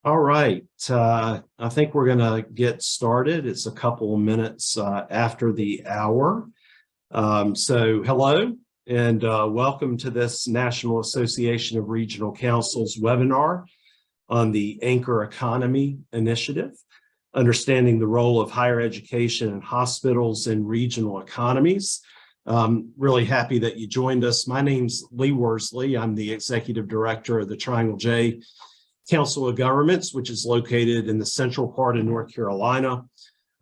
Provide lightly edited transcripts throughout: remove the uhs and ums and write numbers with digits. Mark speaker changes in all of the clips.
Speaker 1: All right. I think we're going to get started. It's a couple of minutes after the hour. So hello and welcome to this National Association of Regional Councils webinar on the Anchor Economy Initiative, understanding the role of higher education and hospitals in regional economies. Really happy that you joined us. My name's Lee Worsley. I'm the Executive Director of the Triangle J Council of Governments, which is located in the central part of North Carolina.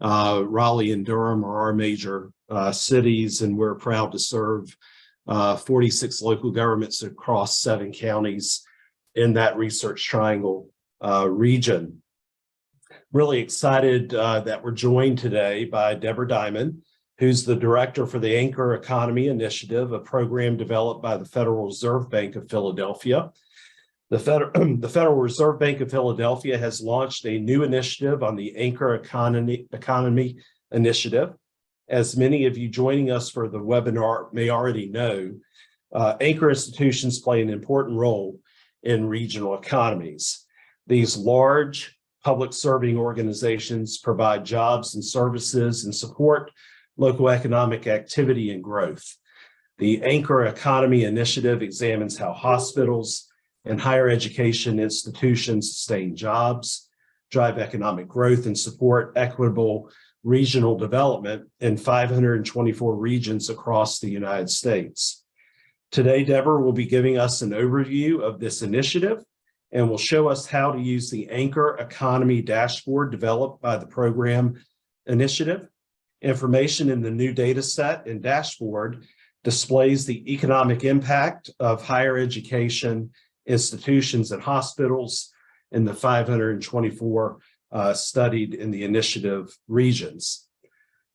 Speaker 1: Raleigh and Durham are our major cities, and we're proud to serve 46 local governments across 7 counties in that Research Triangle region. Really excited that we're joined today by Deborah Diamond, who's the Director for the Anchor Economy Initiative, a program developed by the Federal Reserve Bank of Philadelphia. The Federal Reserve Bank of Philadelphia has launched a new initiative on the Anchor Economy Initiative. As many of you joining us for the webinar may already know, anchor institutions play an important role in regional economies. These large public serving organizations provide jobs and services and support local economic activity and growth. The Anchor Economy Initiative examines how hospitals and higher education institutions sustain jobs, drive economic growth, and support equitable regional development in 524 regions across the United States. Today, Deborah will be giving us an overview of this initiative and will show us how to use the Anchor Economy dashboard developed by the program initiative. Information in the new data set and dashboard displays the economic impact of higher education institutions and hospitals in the 524 studied in the initiative regions.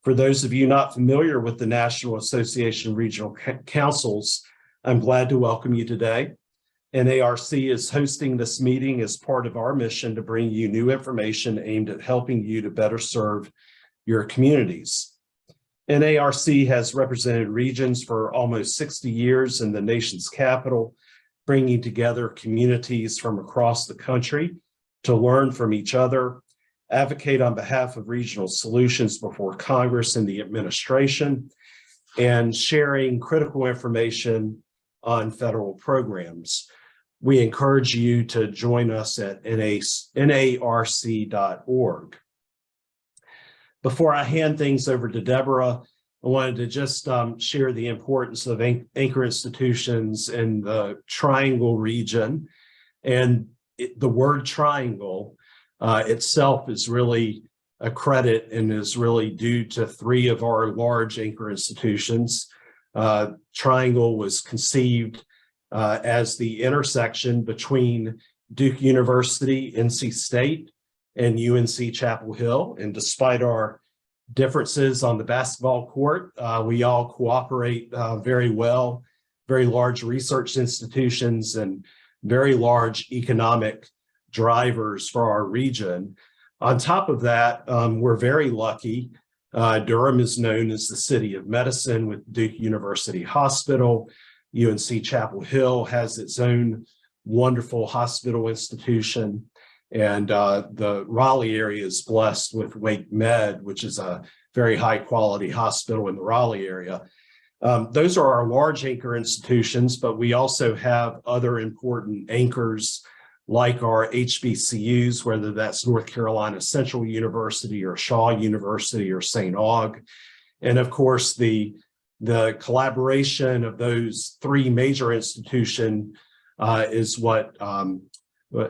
Speaker 1: For those of you not familiar with the National Association of Regional Councils, I'm glad to welcome you today. NARC is hosting this meeting as part of our mission to bring you new information aimed at helping you to better serve your communities. NARC has represented regions for almost 60 years in the nation's capital, bringing together communities from across the country to learn from each other, advocate on behalf of regional solutions before Congress and the administration, and sharing critical information on federal programs. We encourage you to join us at narc.org. Before I hand things over to Deborah, I wanted to just share the importance of anchor institutions in the Triangle region. And the word triangle itself is really a credit and is really due to 3 of our large anchor institutions. Triangle was conceived as the intersection between Duke University, NC State, and UNC Chapel Hill. And despite our differences on the basketball court, we all cooperate very well, very large research institutions and very large economic drivers for our region. On top of that, we're very lucky. Durham is known as the city of medicine with Duke University Hospital. UNC Chapel Hill has its own wonderful hospital institution. And the Raleigh area is blessed with Wake Med, which is a very high quality hospital in the Raleigh area. Those are our large anchor institutions, but we also have other important anchors like our HBCUs, whether that's North Carolina Central University or Shaw University or St. Aug. And of course, the collaboration of those 3 major institutions is what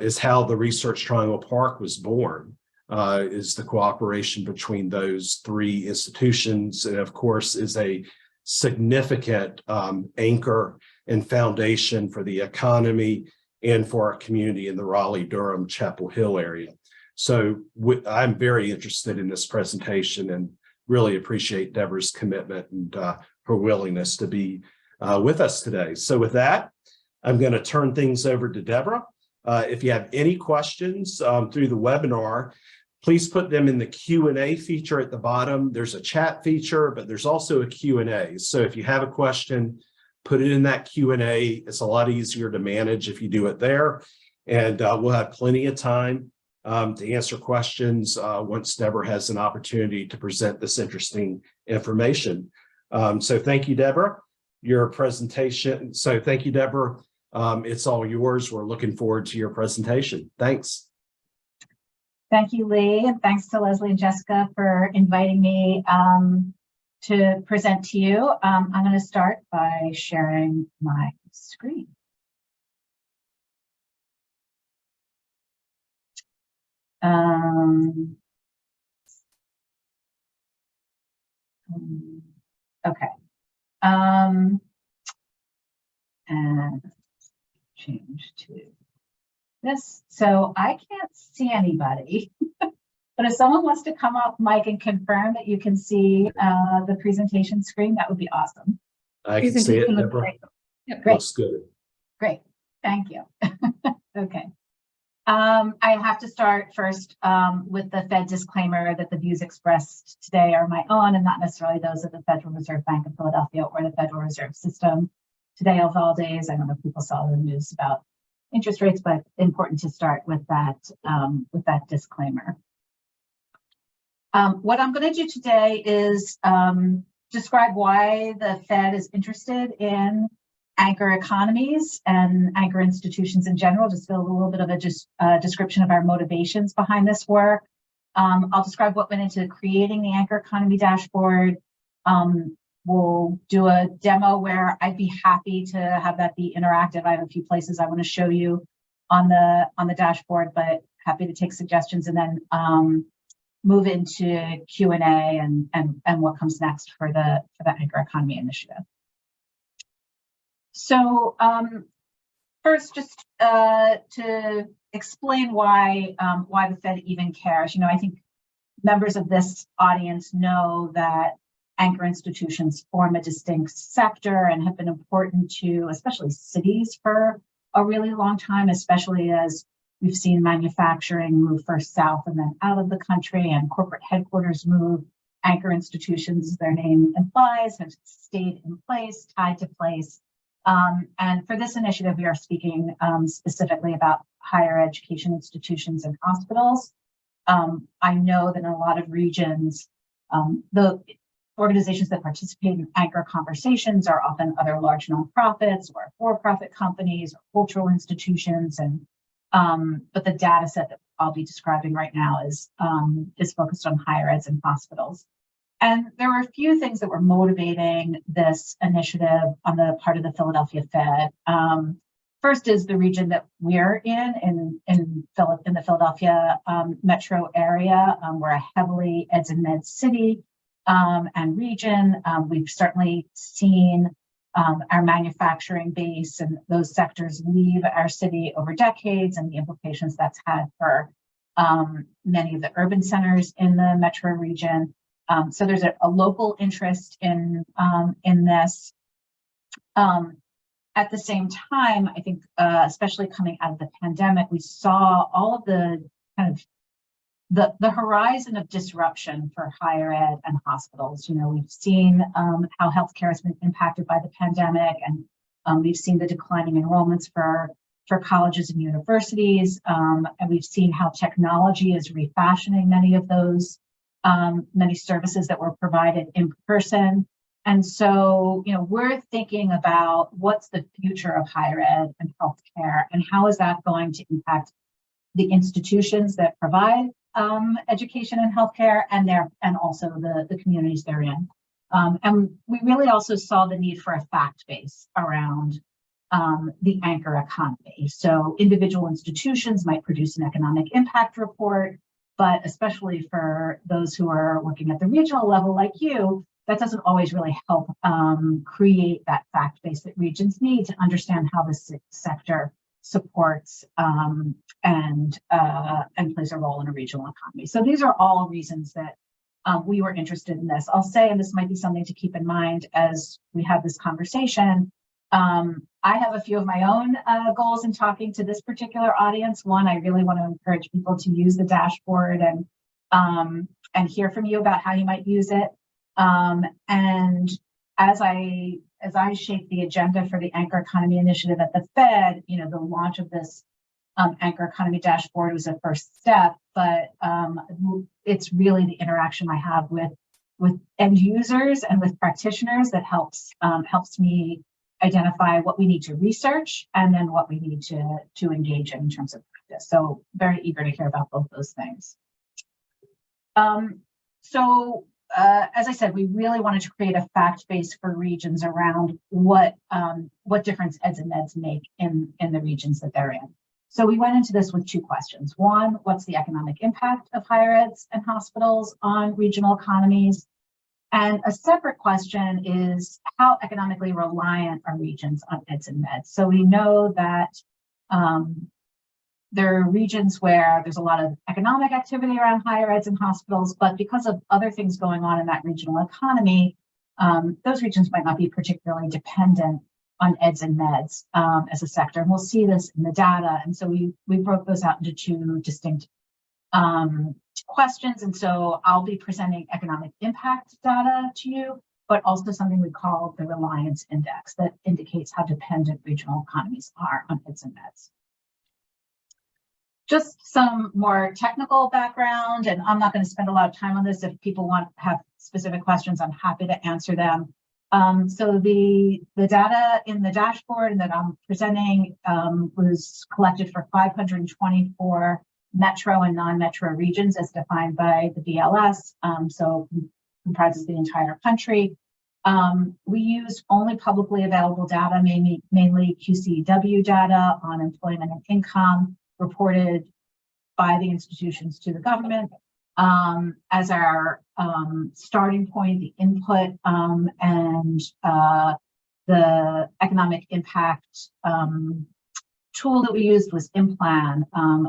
Speaker 1: is how the Research Triangle Park was born, is the cooperation between those 3 institutions, and of course is a significant anchor and foundation for the economy and for our community in the Raleigh-Durham Chapel Hill area. So I'm very interested in this presentation and really appreciate Deborah's commitment and her willingness to be with us today. So with that, I'm going to turn things over to Deborah. If you have any questions through the webinar, please put them in the Q&A feature at the bottom. There's a chat feature, but there's also a Q&A. So if you have a question, put it in that Q&A. It's a lot easier to manage if you do it there. And we'll have plenty of time to answer questions once Deborah has an opportunity to present this interesting information. So thank you, Deborah. Your presentation. So thank you, Deborah. It's all yours. We're looking forward to your presentation. Thanks.
Speaker 2: Thank you, Lee, and thanks to Leslie and Jessica for inviting me to present to you. I'm going to start by sharing my screen. Okay. And change to this. So I can't see anybody, but if someone wants to come off mic and confirm that you can see the presentation screen, that would be awesome.
Speaker 1: I can see it, Deborah.
Speaker 2: Yep. Great.
Speaker 1: Looks good.
Speaker 2: Great. Thank you. Okay. I have to start first with the Fed disclaimer that the views expressed today are my own and not necessarily those of the Federal Reserve Bank of Philadelphia or the Federal Reserve System. Today of all days, I don't know if people saw the news about interest rates, but important to start with that disclaimer. What I'm going to do today is describe why the Fed is interested in anchor economies and anchor institutions in general, just a little bit of a description of our motivations behind this work. I'll describe what went into creating the anchor economy dashboard. We'll do a demo where I'd be happy to have that be interactive. I have a few places I want to show you on the dashboard, but happy to take suggestions and then move into Q&A and what comes next for the anchor economy initiative. So first, just to explain why the Fed even cares. You know, I think members of this audience know that anchor institutions form a distinct sector and have been important to especially cities for a really long time, especially as we've seen manufacturing move first south and then out of the country and corporate headquarters move. Anchor institutions, as their name implies, have stayed in place, tied to place. And for this initiative, we are speaking specifically about higher education institutions and hospitals. I know that in a lot of regions, the organizations that participate in anchor conversations are often other large nonprofits or for-profit companies or cultural institutions. And but the data set that I'll be describing right now is focused on higher eds and hospitals. And there were a few things that were motivating this initiative on the part of the Philadelphia Fed. First is the region that we're in the Philadelphia metro area. We're a heavily eds and meds city and region. We've certainly seen our manufacturing base and those sectors leave our city over decades and the implications that's had for many of the urban centers in the metro region. So there's a local interest in this. At the same time, I think, especially coming out of the pandemic, we saw all of the kind of the horizon of disruption for higher ed and hospitals. You know, we've seen how healthcare has been impacted by the pandemic, and we've seen the declining enrollments for colleges and universities, and we've seen how technology is refashioning many of those many services that were provided in person. And so, you know, we're thinking about what's the future of higher ed and healthcare, and how is that going to impact the institutions that provide education and healthcare, and also the communities they're in. And we really also saw the need for a fact base around the anchor economy. So individual institutions might produce an economic impact report, but especially for those who are working at the regional level like you, that doesn't always really help create that fact base that regions need to understand how the sector supports and plays a role in a regional economy. So these are all reasons that we were interested in this. I'll say, and this might be something to keep in mind as we have this conversation, I have a few of my own goals in talking to this particular audience. One, I really want to encourage people to use the dashboard and hear from you about how you might use it. And as I shape the agenda for the Anchor Economy Initiative at the Fed, you know, the launch of this Anchor Economy Dashboard was a first step, but it's really the interaction I have with end users and with practitioners that helps me identify what we need to research and then what we need to engage in terms of practice. So very eager to hear about both those things. As I said, we really wanted to create a fact base for regions around what difference eds and meds make in the regions that they're in. So we went into this with two questions. One, what's the economic impact of higher eds and hospitals on regional economies? And a separate question is how economically reliant are regions on eds and meds? So we know that there are regions where there's a lot of economic activity around higher eds and hospitals, but because of other things going on in that regional economy, those regions might not be particularly dependent on eds and meds as a sector. And we'll see this in the data. And so we broke those out into two distinct questions. And so I'll be presenting economic impact data to you, but also something we call the reliance index that indicates how dependent regional economies are on eds and meds. Just some more technical background, and I'm not going to spend a lot of time on this. If people have specific questions, I'm happy to answer them. So the data in the dashboard that I'm presenting was collected for 524 metro and non-metro regions as defined by the BLS, so comprises the entire country. We used only publicly available data, mainly QCW data on employment and income reported by the institutions to the government as our starting point, the input, and the economic impact tool that we used was InPlan.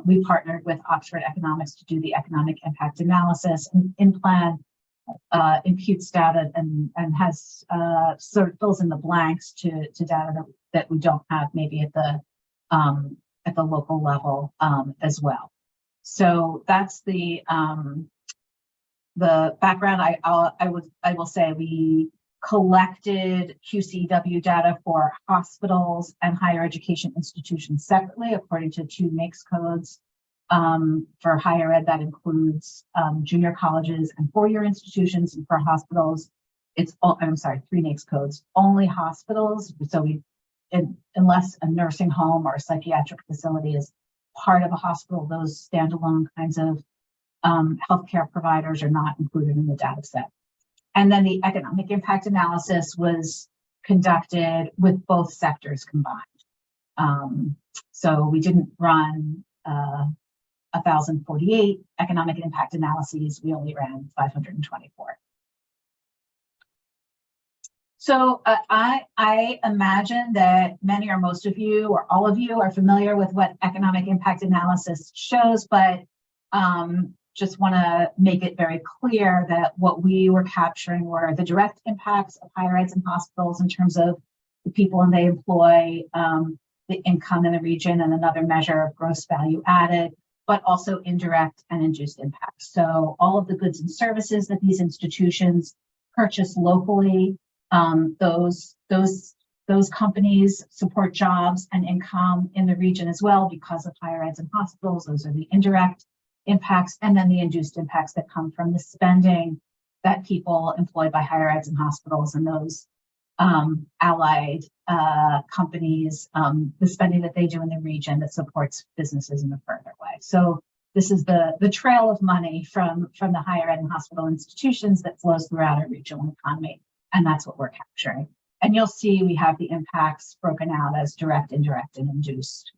Speaker 2: We partnered with Oxford Economics to do the economic impact analysis, and InPlan imputes data and has sort of fills in the blanks to data that we don't have maybe at the local level as well. So that's the background. I will say we collected QCW data for hospitals and higher education institutions separately according to two NAICS codes. For higher ed, that includes junior colleges and four-year institutions, and for hospitals, it's three NAICS codes. Only hospitals, so unless a nursing home or a psychiatric facility is part of a hospital, those standalone kinds of healthcare providers are not included in the data set. And then the economic impact analysis was conducted with both sectors combined. So we didn't run 1,048 economic impact analyses, we only ran 524. So I imagine that many or most of you or all of you are familiar with what economic impact analysis shows, but just want to make it very clear that what we were capturing were the direct impacts of higher eds and hospitals in terms of the people they employ, the income in the region, and another measure of gross value added, but also indirect and induced impacts. So all of the goods and services that these institutions purchase locally, those companies support jobs and income in the region as well because of higher eds and hospitals. Those are the indirect impacts, and then the induced impacts that come from the spending that people employed by higher eds and hospitals and those allied companies, the spending that they do in the region that supports businesses in a further way. So this is the trail of money from the higher ed and hospital institutions that flows throughout our regional economy. And that's what we're capturing. And you'll see we have the impacts broken out as direct, indirect, and induced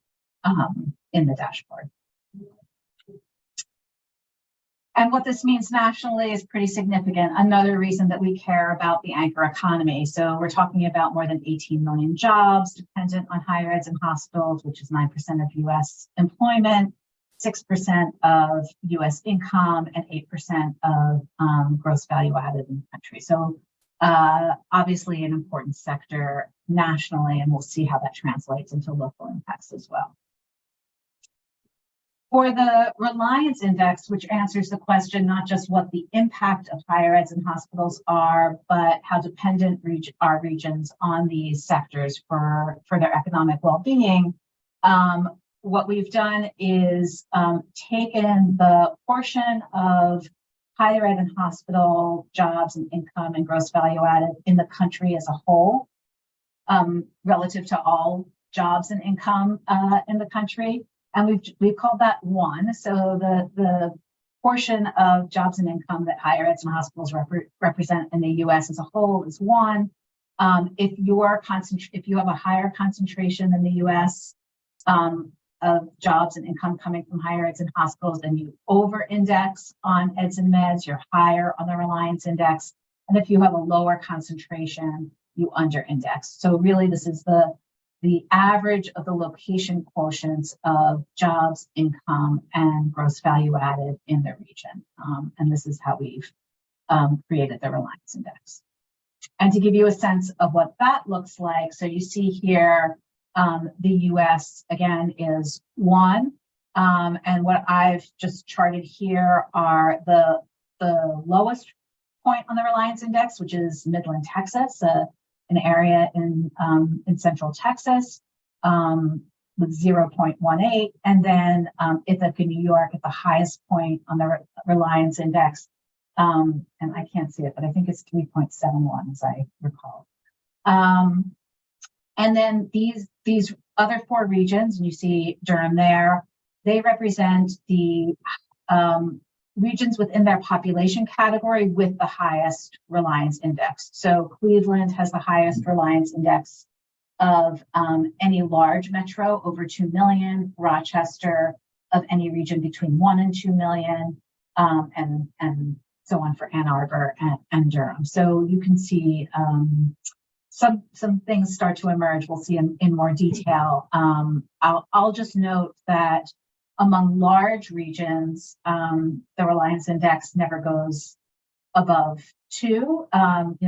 Speaker 2: in the dashboard. And what this means nationally is pretty significant. Another reason that we care about the anchor economy. So we're talking about more than 18 million jobs dependent on higher eds and hospitals, which is 9% of US employment, 6% of US income, and 8% of gross value added in the country. So obviously an important sector nationally, and we'll see how that translates into local impacts as well. For the reliance index, which answers the question not just what the impact of higher eds and hospitals are, but how dependent are regions on these sectors for their economic well-being, what we've done is taken the portion of higher ed and hospital jobs and income and gross value added in the country as a whole, relative to all jobs and income in the country, and we've called that one. So the portion of jobs and income that higher eds and hospitals represent in the U.S. as a whole is one. If you have a higher concentration in the U.S. Of jobs and income coming from higher eds and hospitals, then you over-index on eds and meds, you're higher on the reliance index. And if you have a lower concentration, you under-index. So really, this is the average of the location quotients of jobs, income, and gross value added in the region. And this is how we've created the reliance index. And to give you a sense of what that looks like, so you see here, the US again is one. And what I've just charted here are the lowest point on the reliance index, which is Midland, Texas, an area in central Texas with 0.18. And then Ithaca, New York at the highest point on the reliance index. And I can't see it, but I think it's 3.71 as I recall. And then these other four regions, and you see Durham there, they represent the regions within their population category with the highest reliance index. So Cleveland has the highest reliance index of any large metro over 2 million, Rochester of any region between 1 and 2 million, and so on for Ann Arbor and Durham. So you can see some things start to emerge. We'll see in more detail. I'll just note that among large regions, the reliance index never goes above 2.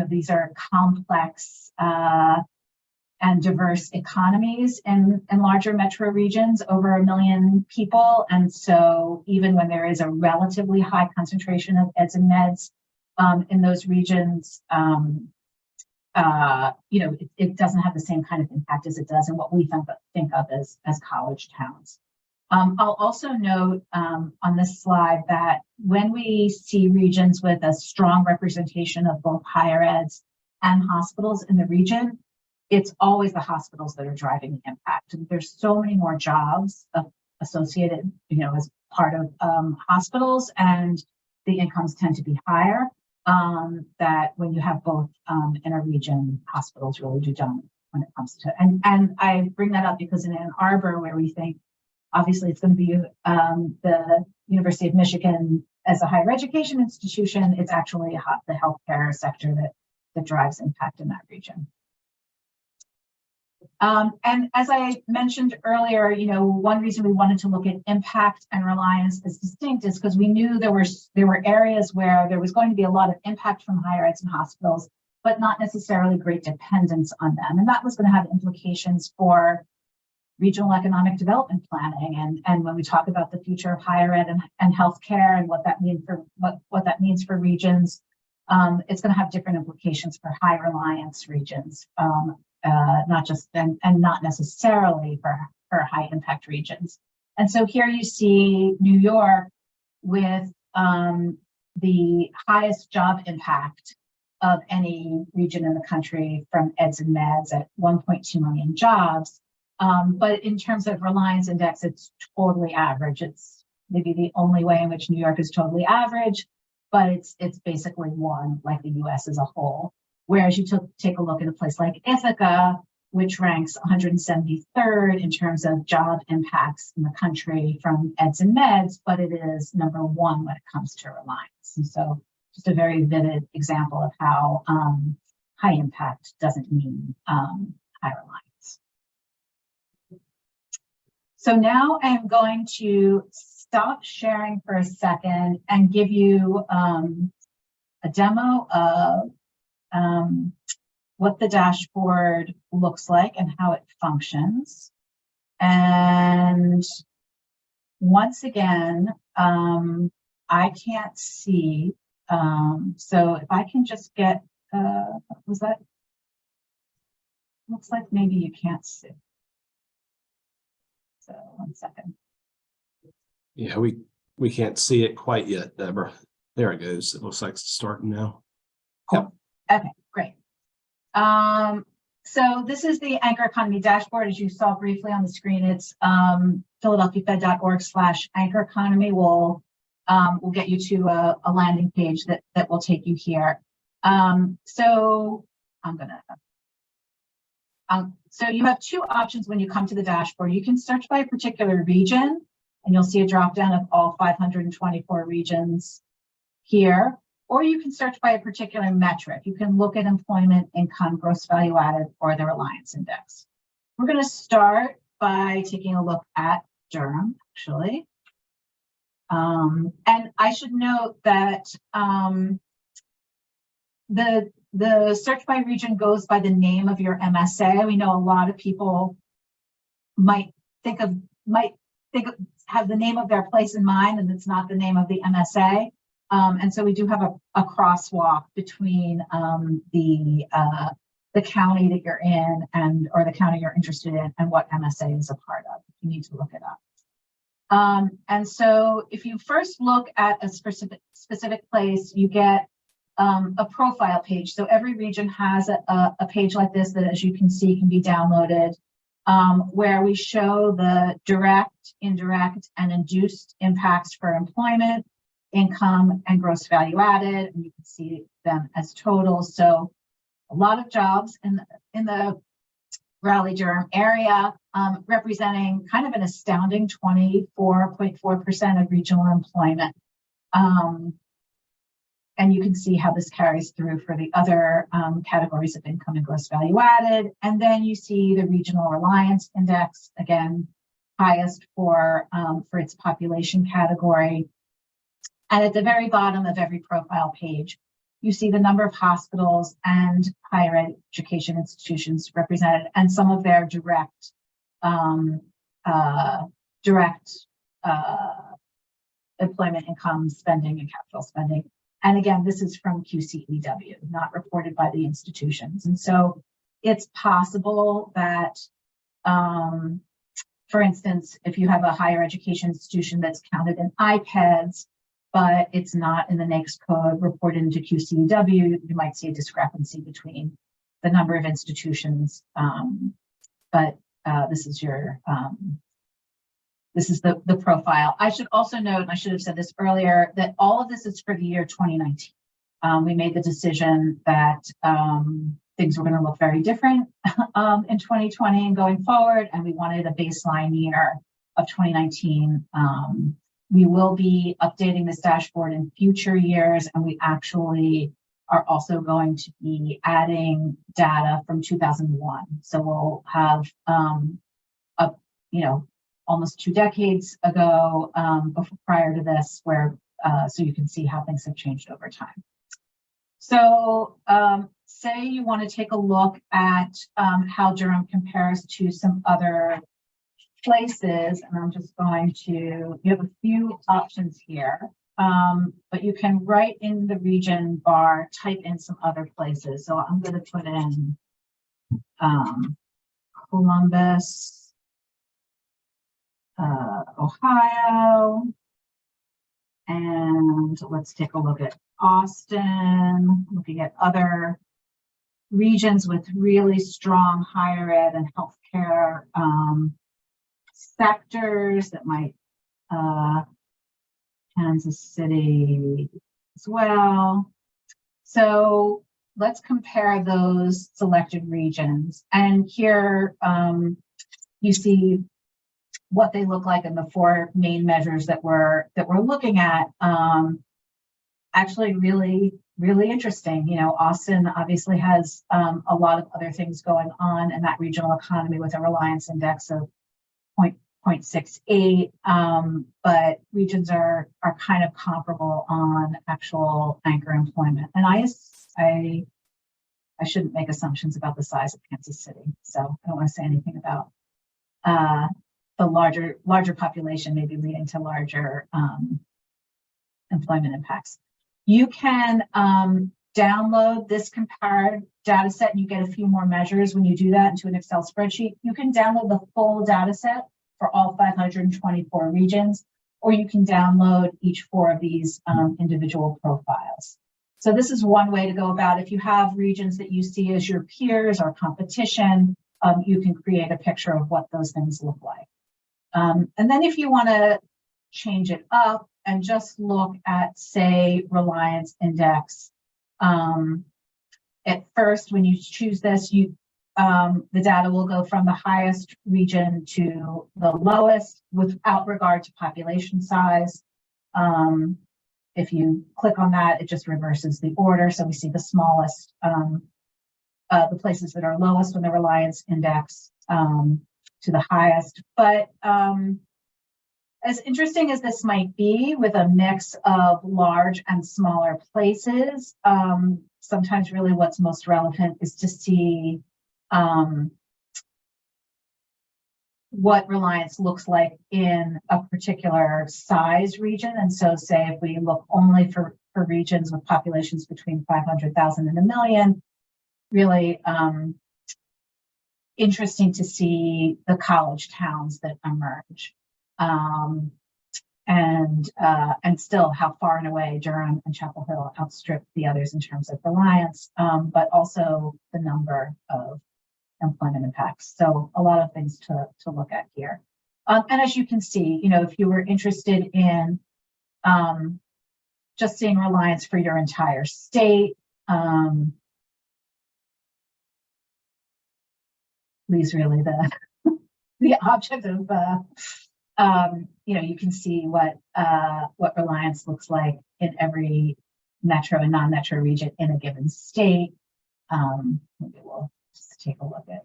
Speaker 2: These are complex and diverse economies in larger metro regions, over 1 million people. And so even when there is a relatively high concentration of eds and meds in those regions, it doesn't have the same kind of impact as it does in what we think of as college towns. I'll also note on this slide that when we see regions with a strong representation of both higher eds and hospitals in the region, it's always the hospitals that are driving the impact. And there's so many more jobs associated, as part of hospitals, and the incomes tend to be higher. That when you have both in a region, hospitals really do dominate when it comes to, and I bring that up because in Ann Arbor, where we think obviously it's going to be the University of Michigan as a higher education institution, it's actually the healthcare sector that drives impact in that region. And as I mentioned earlier, one reason we wanted to look at impact and reliance as distinct is because we knew there were areas where there was going to be a lot of impact from higher eds and hospitals, but not necessarily great dependence on them. And that was going to have implications for regional economic development planning. And when we talk about the future of higher ed and healthcare and what that means for regions, it's going to have different implications for high reliance regions. Not just and not necessarily for high impact regions. And so here you see New York with the highest job impact of any region in the country from eds and meds at 1.2 million jobs. But in terms of reliance index, it's totally average. It's maybe the only way in which New York is totally average, but it's basically one, like the US as a whole. Whereas you take a look at a place like Ithaca, which ranks 173rd in terms of job impacts in the country from eds and meds, but it is number 1 when it comes to reliance. And so just a very vivid example of how high impact doesn't mean high reliance. So now I'm going to stop sharing for a second and give you a demo of what the dashboard looks like and how it functions. And once again, I can't see. So if I can just get, was that? Looks like maybe you can't see. So So 1 second.
Speaker 1: Yeah, we can't see it quite yet, Deborah. There it goes. It looks like it's starting now.
Speaker 2: Cool. Okay, great. So this is the Anchor Economy dashboard. As you saw briefly on the screen, it's philadelphiafed.org/Anchor Economy. We'll get you to a landing page that will take you here. So you have two options when you come to the dashboard. You can search by a particular region, and you'll see a drop down of all 524 regions here. Or you can search by a particular metric. You can look at employment, income, gross value added, or the reliance index. We're going to start by taking a look at Durham, actually. And I should note that the search by region goes by the name of your MSA. We know a lot of people might have the name of their place in mind, and it's not the name of the MSA. And so we do have a crosswalk between the county that you're in or the county you're interested in and what MSA is a part of. You need to look it up. And so if you first look at a specific place, you get a profile page. So every region has a page like this that, as you can see, can be downloaded, where we show the direct, indirect, and induced impacts for employment, income, and gross value added, and you can see them as totals. So a lot of jobs in the Raleigh-Durham area, representing kind of an astounding 24.4% of regional employment. And you can see how this carries through for the other categories of income and gross value added. And then you see the regional reliance index, again, highest for its population category. And at the very bottom of every profile page, you see the number of hospitals and higher education institutions represented, and some of their direct employment, income, spending, and capital spending. And again, this is from QCEW, not reported by the institutions. And so it's possible that, for instance, if you have a higher education institution that's counted in IPEDS, but it's not in the NAICS code reported into QCEW, you might see a discrepancy between the number of institutions. But this is your this is the profile. I should also note, and I should have said this earlier, that all of this is for the year 2019. We made the decision that things were going to look very different in 2020 and going forward, and we wanted a baseline year of 2019. We will be updating this dashboard in future years, and we actually are also going to be adding data from 2001. So we'll have almost 2 decades ago, prior to this, where so you can see how things have changed over time. So say you want to take a look at how Durham compares to some other places, and I'm just going to, you have a few options here, but you can write in the region bar, type in some other places. So I'm going to put in Columbus, Ohio, and let's take a look at Austin, looking at other regions with really strong higher ed and healthcare sectors that might, Kansas City as well. So let's compare those selected regions. And here you see what they look like in the 4 main measures that we're looking at. Actually really interesting. You know, Austin obviously has a lot of other things going on in that regional economy with a reliance index of 0.68, but regions are kind of comparable on actual anchor employment. And I shouldn't make assumptions about the size of Kansas City, so I don't want to say anything about the larger population maybe leading to larger employment impacts. You can download this compared data set, and you get a few more measures when you do that into an Excel spreadsheet. You can download the full data set for all 524 regions, or you can download each 4 of these individual profiles. So this is one way to go about it. If you have regions that you see as your peers or competition, you can create a picture of what those things look like. And then if you want to change it up and just look at, say, Reliance Index, at first, when you choose this, the data will go from the highest region to the lowest without regard to population size. If you click on that, it just reverses the order. So we see the smallest, the places that are lowest on the Reliance Index to the highest. But as interesting as this might be, with a mix of large and smaller places, sometimes really what's most relevant is to see what reliance looks like in a particular size region. And so say if we look only for regions with populations between 500,000 and 1 million, really interesting to see the college towns that emerge. And still how far and away Durham and Chapel Hill outstrip the others in terms of reliance, but also the number of employment impacts. So a lot of things to look at here. And as you can see, if you were interested in just seeing reliance for your entire state, leaves really the object of you can see what reliance looks like in every metro and non-metro region in a given state. Maybe we'll just take a look at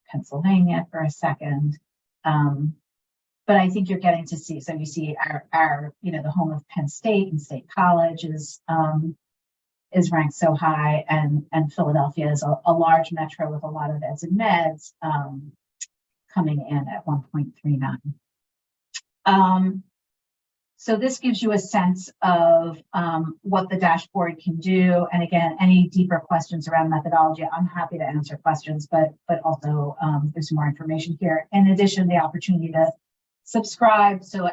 Speaker 2: Pennsylvania for a second. But I think you're getting to see, so you see our the home of Penn State and State College is ranked so high, and Philadelphia is a large metro with a lot of eds and meds coming in at 1.39. So this gives you a sense of what the dashboard can do. And again, any deeper questions around methodology, I'm happy to answer questions, but also there's some more information here. In addition, the opportunity to subscribe. So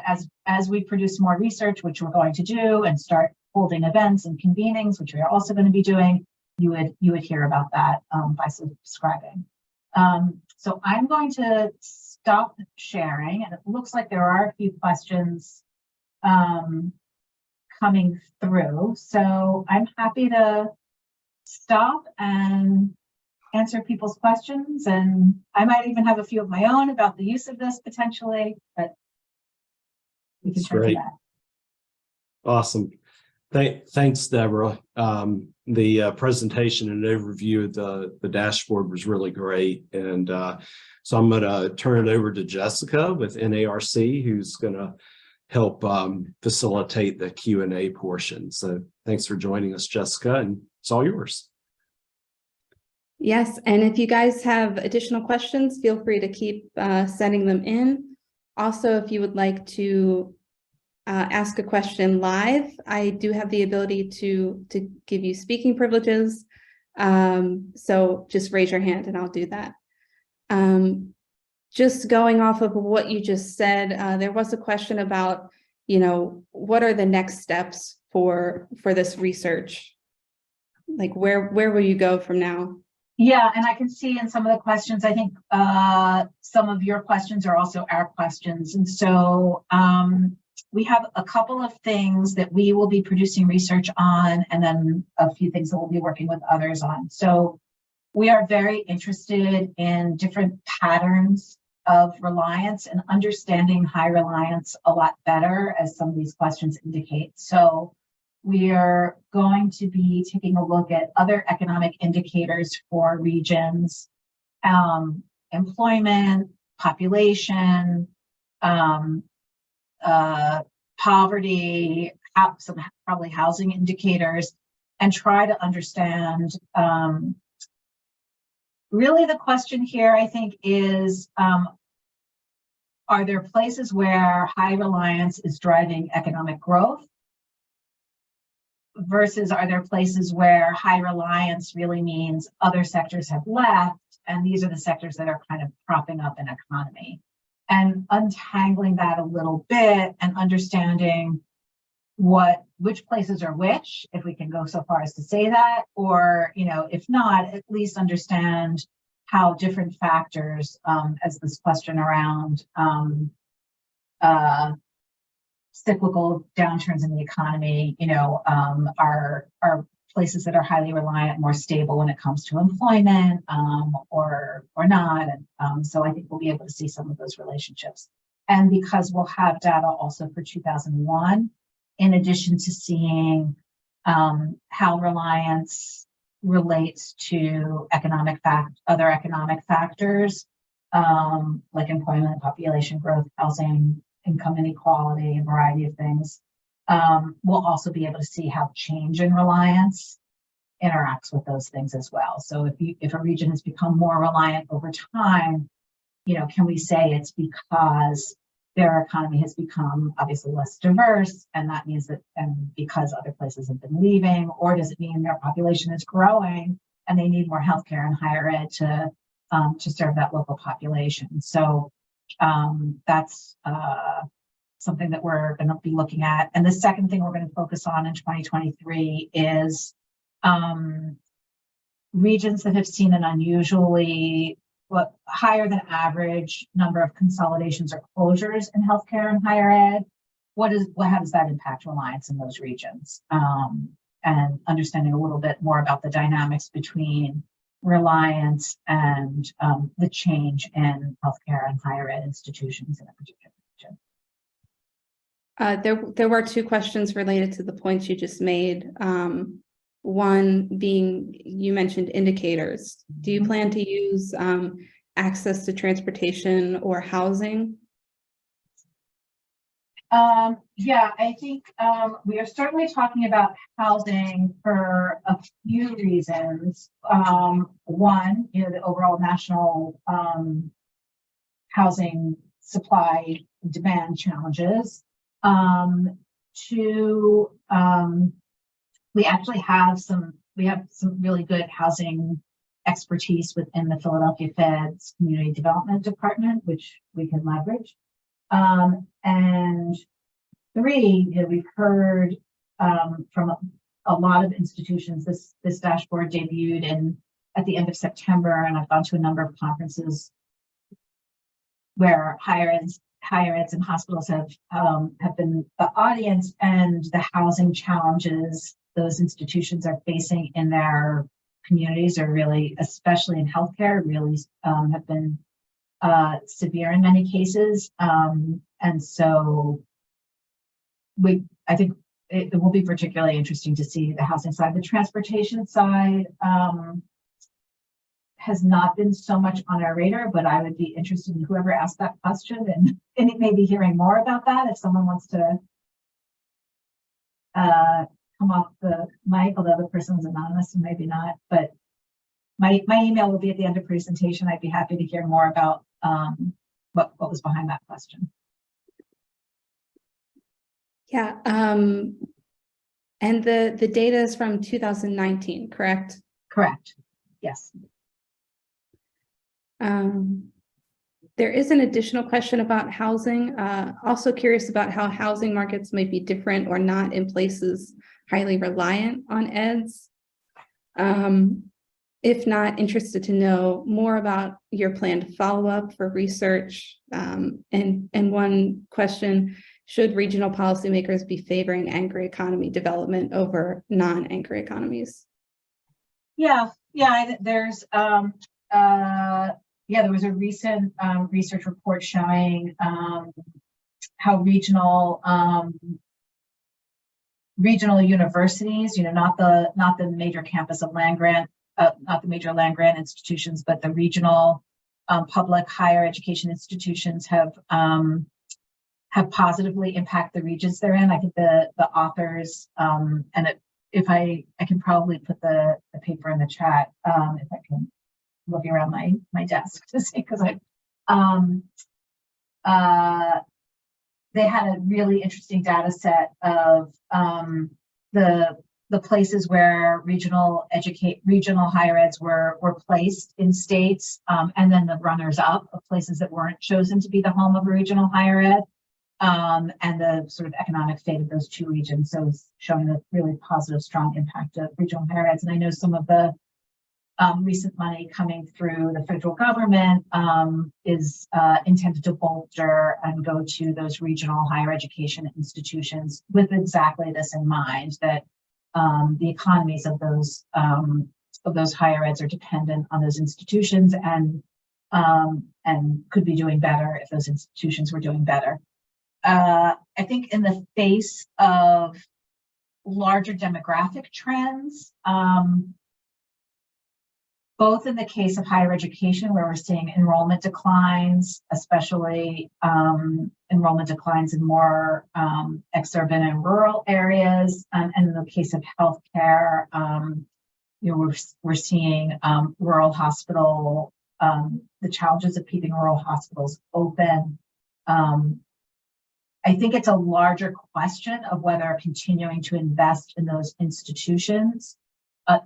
Speaker 2: as we produce more research, which we're going to do, and start holding events and convenings, which we are also going to be doing, you would hear about that by subscribing. So I'm going to stop sharing, and it looks like there are a few questions coming through. So I'm happy to stop and answer people's questions, and I might even have a few of my own about the use of this potentially, but we can turn to that.
Speaker 1: Awesome. Thanks, Deborah. The presentation and overview of the dashboard was really great. And so I'm going to turn it over to Jessica with NARC, who's going to help facilitate the Q&A portion. So thanks for joining us, Jessica, and it's all yours.
Speaker 3: Yes, and if you guys have additional questions, feel free to keep sending them in. Also, if you would like to ask a question live, I do have the ability to give you speaking privileges. So just raise your hand and I'll do that. Just going off of what you just said, there was a question about, what are the next steps for this research? Like where will you go from now?
Speaker 2: Yeah, and I can see in some of the questions, I think some of your questions are also our questions. And so we have a couple of things that we will be producing research on, and then a few things that we'll be working with others on. So we are very interested in different patterns of reliance and understanding high reliance a lot better, as some of these questions indicate. So we are going to be taking a look at other economic indicators for regions, employment, population, poverty, some probably housing indicators, and try to understand. Really, the question here, I think, is are there places where high reliance is driving economic growth? versus are there places where high reliance really means other sectors have left, and these are the sectors that are kind of propping up an economy, and untangling that a little bit and understanding which places are which, if we can go so far as to say that, or, if not, at least understand how different factors, as this question around cyclical downturns in the economy, are places that are highly reliant more stable when it comes to employment, or not. And so I think we'll be able to see some of those relationships. And because we'll have data also for 2001, in addition to seeing how reliance relates to other economic factors, like employment, population growth, housing, income inequality, a variety of things, we'll also be able to see how change in reliance interacts with those things as well. So if a region has become more reliant over time, can we say it's because their economy has become obviously less diverse, and that means that, and because other places have been leaving, or does it mean their population is growing and they need more healthcare and higher ed to serve that local population? So that's something that we're going to be looking at. And the second thing we're going to focus on in 2023 is regions that have seen an unusually higher than average number of consolidations or closures in healthcare and higher ed. How does that impact reliance in those regions? And understanding a little bit more about the dynamics between reliance and the change in healthcare and higher ed institutions in a particular region.
Speaker 3: There were two questions related to the points you just made. One being, you mentioned indicators. Do you plan to use access to transportation or housing?
Speaker 2: Yeah, I think we are certainly talking about housing for a few reasons. One, the overall national housing supply demand challenges. Two, we actually have some really good housing expertise within the Philadelphia Fed's Community Development Department, which we can leverage. And three, we've heard from a lot of institutions. This dashboard debuted at the end of September, and I've gone to a number of conferences where higher eds and hospitals have been the audience, and the housing challenges those institutions are facing in their communities are really, especially in healthcare, really have been severe in many cases. And so I think it will be particularly interesting to see the housing side. The transportation side has not been so much on our radar, but I would be interested in whoever asked that question and maybe hearing more about that if someone wants to come off the mic, although the person's anonymous and maybe not. But my email will be at the end of presentation. I'd be happy to hear more about what was behind that question.
Speaker 3: Yeah, and the data is from 2019, correct?
Speaker 2: Correct, yes.
Speaker 3: There is an additional question about housing. Also curious about how housing markets might be different or not in places highly reliant on eds. If not, interested to know more about your planned follow-up for research. And one question, should regional policymakers be favoring anchor economy development over non-anchor economies?
Speaker 2: Yeah, there's there was a recent research report showing how regional universities, not the major campus of land grant, not the major land grant institutions, but the regional public higher education institutions have positively impacted the regions they're in. I think the authors, if I can probably put the paper in the chat, if I can look around my desk to see, because they had a really interesting data set of the the places where regional higher eds were placed in states, and then the runners up of places that weren't chosen to be the home of a regional higher ed, and the sort of economic fate of those two regions. So it's showing the really positive, strong impact of regional higher eds. And I know some of the recent money coming through the federal government is intended to bolster and go to those regional higher education institutions with exactly this in mind, that the economies of those higher eds are dependent on those institutions, and could be doing better if those institutions were doing better. I think in the face of larger demographic trends, both in the case of higher education, where we're seeing enrollment declines, especially enrollment declines in more exurban and rural areas, and in the case of healthcare, we're seeing rural hospital, the challenges of keeping rural hospitals open. I think it's a larger question of whether continuing to invest in those institutions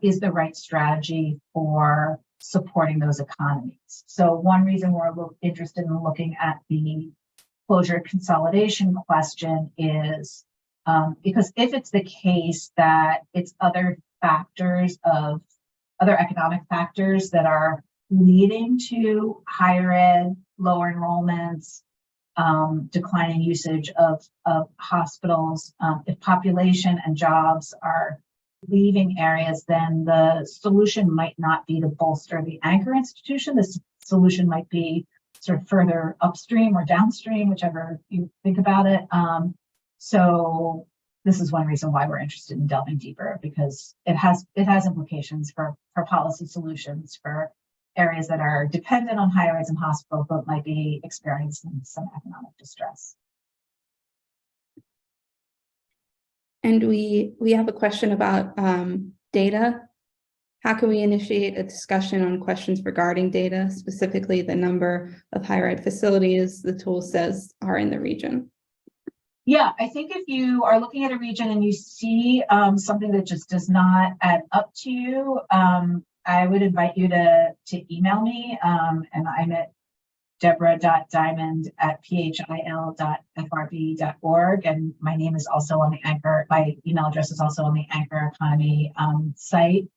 Speaker 2: is the right strategy for supporting those economies. So one reason we're interested in looking at the closure consolidation question is because if it's the case that it's other economic factors that are leading to higher ed, lower enrollments, declining usage of hospitals, if population and jobs are leaving areas, then the solution might not be to bolster the anchor institution. The solution might be sort of further upstream or downstream, whichever you think about it. So this is one reason why we're interested in delving deeper, because it has implications for policy solutions for areas that are dependent on higher eds and hospitals, but might be experiencing some economic distress.
Speaker 3: And we have a question about data. How can we initiate a discussion on questions regarding data, specifically the number of higher ed facilities the tool says are in the region?
Speaker 2: Yeah, I think if you are looking at a region and you see something that just does not add up to you, I would invite you to email me, and I'm at deborah.diamond@phil.frb.org, and my name is also on the Anchor. My email address is also on the Anchor Economy site,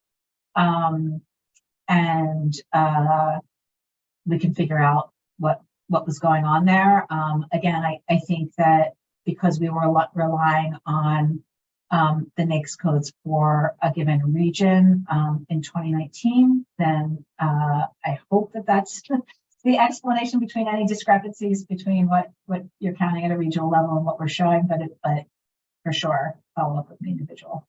Speaker 2: and we can figure out what was going on there. Again, I think that because we were relying on the NAICS codes for a given region in 2019, then I hope that that's the explanation between any discrepancies between what you're counting at a regional level and what we're showing, but for sure, follow up with me individually.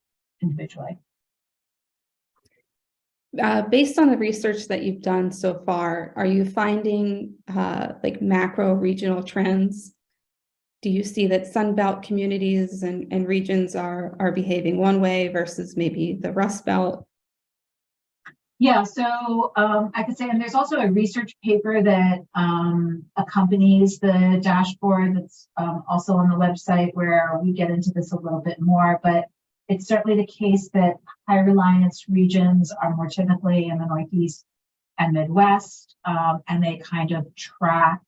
Speaker 3: Based on the research that you've done so far, are you finding like macro regional trends? Do you see that Sunbelt communities and regions are behaving one way versus maybe the Rust Belt?
Speaker 2: Yeah, so I could say, and there's also a research paper that accompanies the dashboard that's also on the website, where we get into this a little bit more, but it's certainly the case that high reliance regions are more typically in the Northeast and Midwest, and they kind of track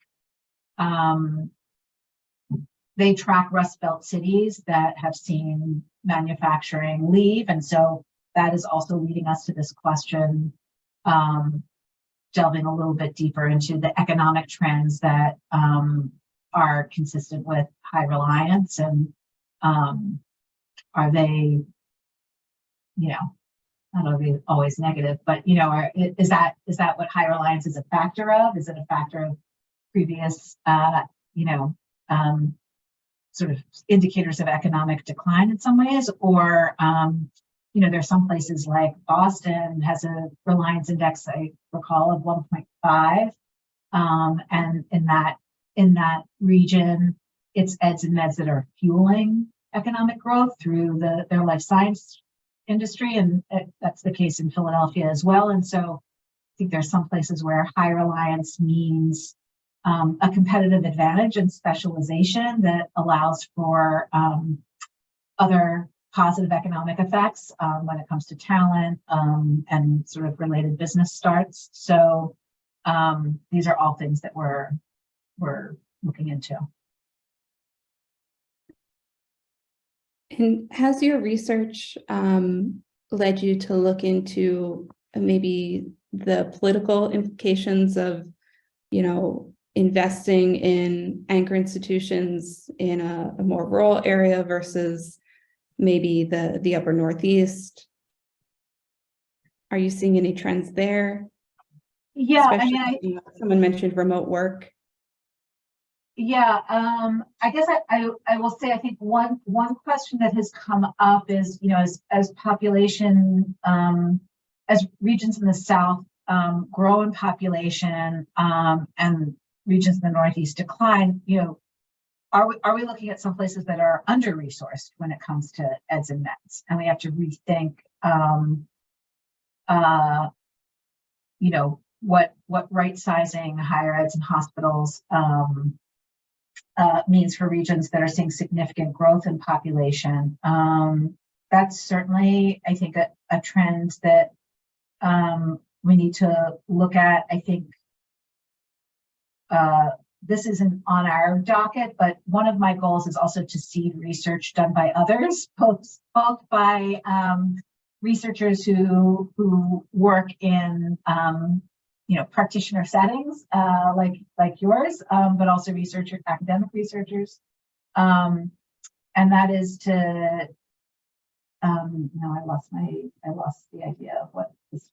Speaker 2: Rust Belt cities that have seen manufacturing leave. And so that is also leading us to this question, delving a little bit deeper into the economic trends that are consistent with high reliance, and are they, not always negative, but is that what high reliance is a factor of? Is it a factor of previous sort of indicators of economic decline in some ways? Or there's some places like Boston has a reliance index, I recall, of 1.5, and in that region, it's eds and meds that are fueling economic growth through their life science industry, and that's the case in Philadelphia as well. And so I think there's some places where high reliance means a competitive advantage and specialization that allows for other positive economic effects when it comes to talent and sort of related business starts. So these are all things that we're looking into.
Speaker 3: And has your research led you to look into maybe the political implications of, investing in anchor institutions in a more rural area versus maybe the upper Northeast? Are you seeing any trends there?
Speaker 2: Yeah,
Speaker 3: Especially, someone mentioned remote work.
Speaker 2: Yeah, I guess I will say, I think one question that has come up is, as population, as regions in the South grow in population and regions in the Northeast decline, are we looking at some places that are under-resourced when it comes to eds and meds? And we have to rethink, what right-sizing higher eds and hospitals means for regions that are seeing significant growth in population. That's certainly, I think, a trend that we need to look at. I think this isn't on our docket, but one of my goals is also to see research done by others, both by researchers who work in practitioner settings like yours, but also academic researchers, and that is to no, I lost the idea of what this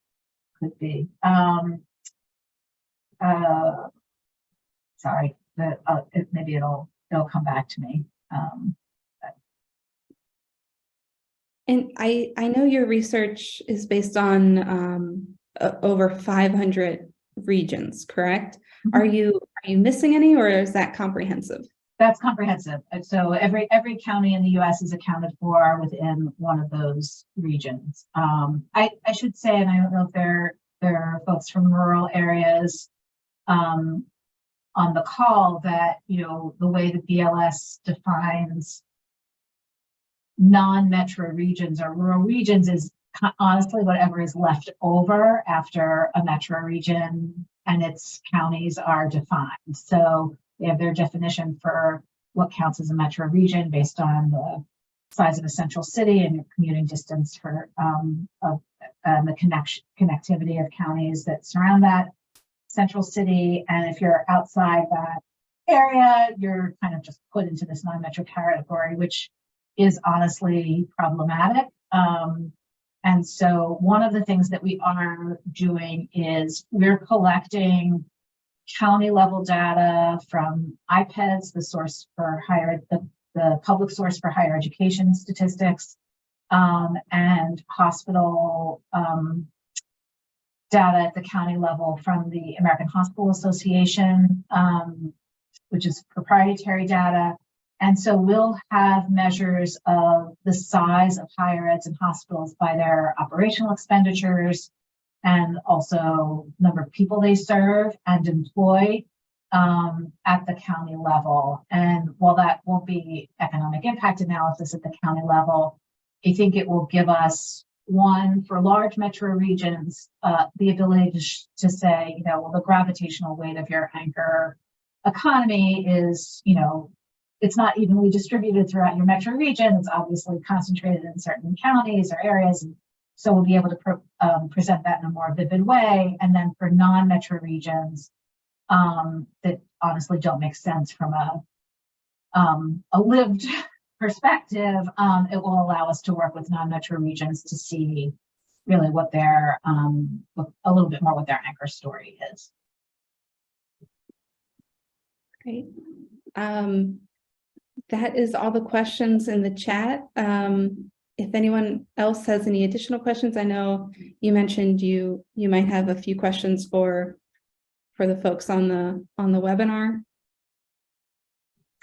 Speaker 2: could be. Sorry, maybe it'll come back to me.
Speaker 3: And I know your research is based on over 500 regions, correct?
Speaker 2: Mm-hmm.
Speaker 3: Are you missing any, or is that comprehensive?
Speaker 2: That's comprehensive. So every county in the U.S. is accounted for within one of those regions. I should say, and I don't know if there are folks from rural areas on the call, that the way the BLS defines non-metro regions or rural regions is honestly whatever is left over after a metro region and its counties are defined. So they have their definition for what counts as a metro region based on the size of a central city and your commuting distance for the connectivity of counties that surround that central city. And if you're outside that area, you're kind of just put into this non-metro category, which is honestly problematic. And so one of the things that we are doing is we're collecting county level data from IPEDS, the source for the public source for higher education statistics, and hospital data at the county level from the American Hospital Association, which is proprietary data. And so we'll have measures of the size of higher eds and hospitals by their operational expenditures and also number of people they serve and employ at the county level. And while that won't be economic impact analysis at the county level, I think it will give us, one, for large metro regions, the ability to say, well, the gravitational weight of your anchor economy is, it's not evenly distributed throughout your metro region. It's obviously concentrated in certain counties or areas. And so we'll be able to present that in a more vivid way. And then for non-metro regions that honestly don't make sense from a lived perspective, it will allow us to work with non-metro regions to see really what their, a little bit more what their anchor story is.
Speaker 3: Great. That is all the questions in the chat. If anyone else has any additional questions, I know you mentioned you might have a few questions for the folks on the webinar.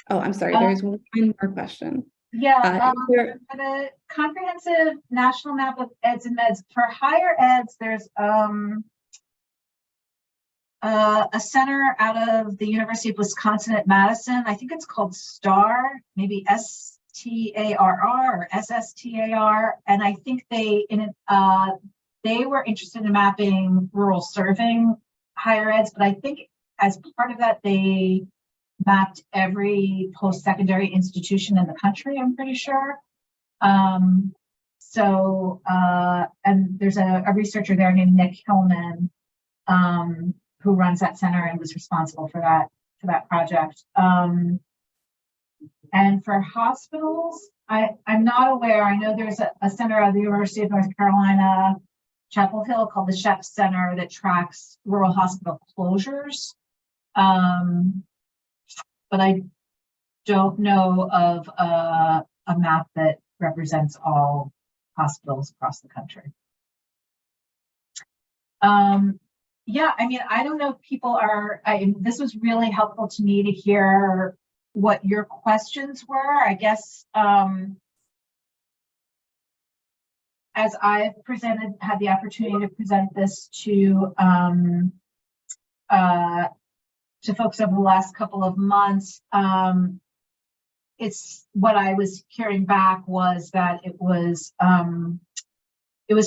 Speaker 3: Oh, I'm sorry. There's one more question.
Speaker 2: Yeah, for the comprehensive national map of eds and meds for higher eds, there's a center out of the University of Wisconsin at Madison. I think it's called STAR, maybe STAR. STARR or SSTAR, and I think they were interested in mapping rural serving higher eds, but I think as part of that, they mapped every post-secondary institution in the country, I'm pretty sure. And there's a researcher there named Nick Hillman, who runs that center and was responsible for that project. And for hospitals, I'm not aware. I know there's a center at the University of North Carolina, Chapel Hill, called the Shepp Center that tracks rural hospital closures. But I don't know of a map that represents all hospitals across the country. Yeah, I mean, I don't know if people are, this was really helpful to me to hear what your questions were. I guess as I've had the opportunity to present this to folks over the last couple of months, it's what I was hearing back was that it was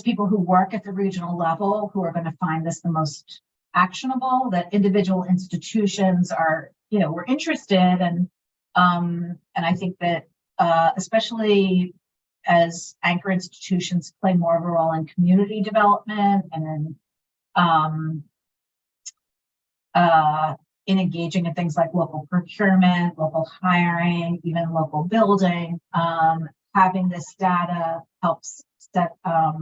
Speaker 2: people who work at the regional level who are going to find this the most actionable, that individual institutions are, were interested, and I think that especially as anchor institutions play more of a role in community development and in engaging in things like local procurement, local hiring, even local building, having this data helps set a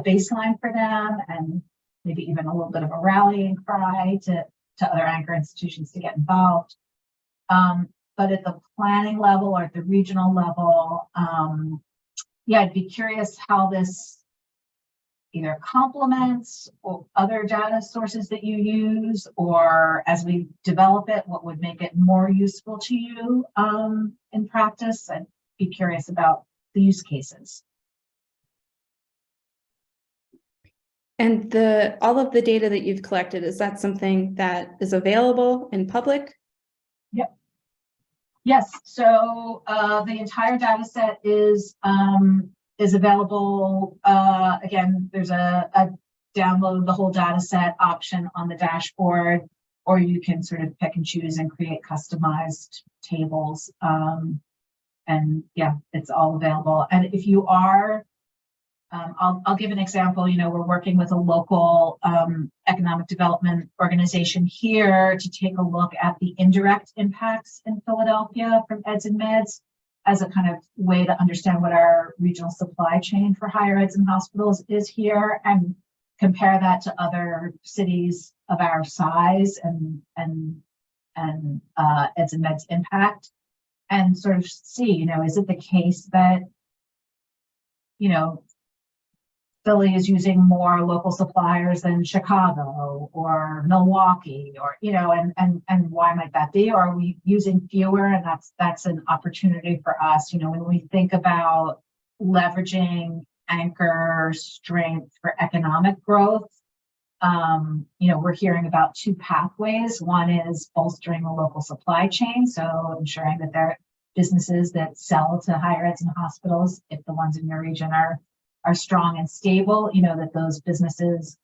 Speaker 2: baseline for them, and maybe even a little bit of a rallying cry to other anchor institutions to get involved. But at the planning level or at the regional level, yeah, I'd be curious how this either complements or other data sources that you use, or as we develop it, what would make it more useful to you in practice. I'd be curious about the use cases.
Speaker 3: And all of the data that you've collected, is that something that is available in public?
Speaker 2: Yep. Yes. So the entire data set is available. Again, there's a download the whole data set option on the dashboard, or you can sort of pick and choose and create customized tables. And yeah, it's all available. And if you are, I'll give an example. We're working with a local economic development organization here to take a look at the indirect impacts in Philadelphia from eds and meds as a kind of way to understand what our regional supply chain for higher eds and hospitals is here, and compare that to other cities of our size and eds and meds impact, and sort of see, is it the case that, Philly is using more local suppliers than Chicago or Milwaukee, or and why might that be? Or are we using fewer? And that's an opportunity for us. When we think about leveraging anchor strength for economic growth, we're hearing about two pathways. One is bolstering the local supply chain, so ensuring that there are businesses that sell to higher eds and hospitals, if the ones in your region are strong and stable, that those businesses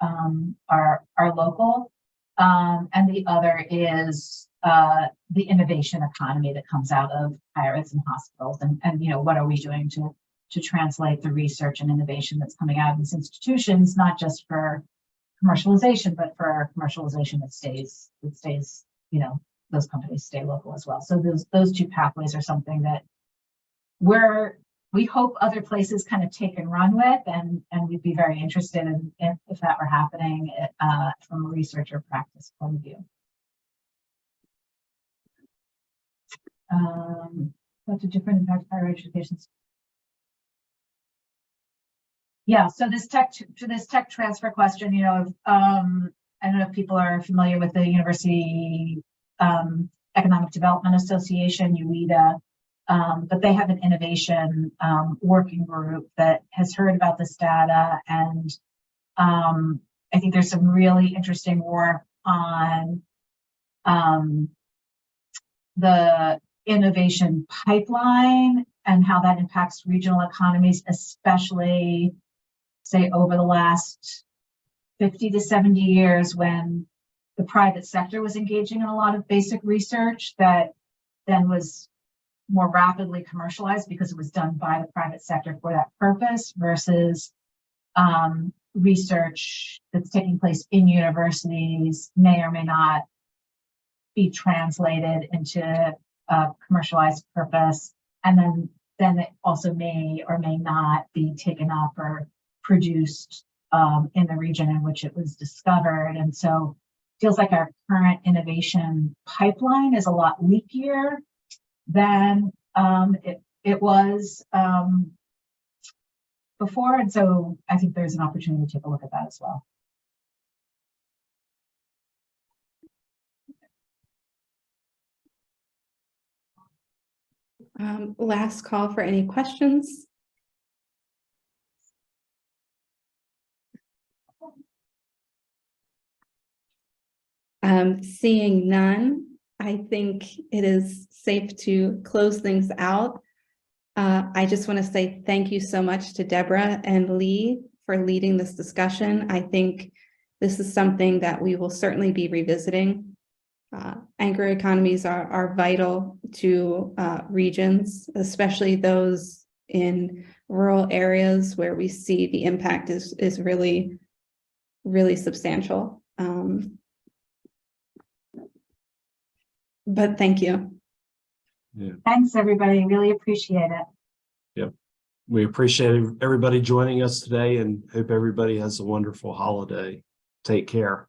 Speaker 2: are local. And the other is the innovation economy that comes out of higher eds and hospitals. And what are we doing to translate the research and innovation that's coming out of these institutions, not just for commercialization, but for commercialization that stays, those companies stay local as well. So those two pathways are something that we hope other places kind of take and run with, and we'd be very interested in if that were happening from a research or practice point of view. What's a different impact of higher education? Yeah, so this tech transfer question, I don't know if people are familiar with the University Economic Development Association, UEDA. But they have an innovation working group that has heard about this data, and I think there's some really interesting work on the innovation pipeline and how that impacts regional economies, especially, say, over the last 50 to 70 years when the private sector was engaging in a lot of basic research that then was more rapidly commercialized because it was done by the private sector for that purpose versus research that's taking place in universities may or may not be translated into a commercialized purpose, and then it also may or may not be taken up or produced in the region in which it was discovered. And so it feels like our current innovation pipeline is a lot leakier than it was before. And so I think there's an opportunity to take a look at that as well.
Speaker 3: Last call for any questions. Seeing none, I think it is safe to close things out. I just want to say thank you so much to Deborah and Lee for leading this discussion. I think this is something that we will certainly be revisiting. Anchor economies are vital to regions, especially those in rural areas where we see the impact is really, really substantial. But thank you.
Speaker 1: Yeah.
Speaker 2: Thanks, everybody. Really appreciate it.
Speaker 1: Yep. We appreciate everybody joining us today and hope everybody has a wonderful holiday. Take care.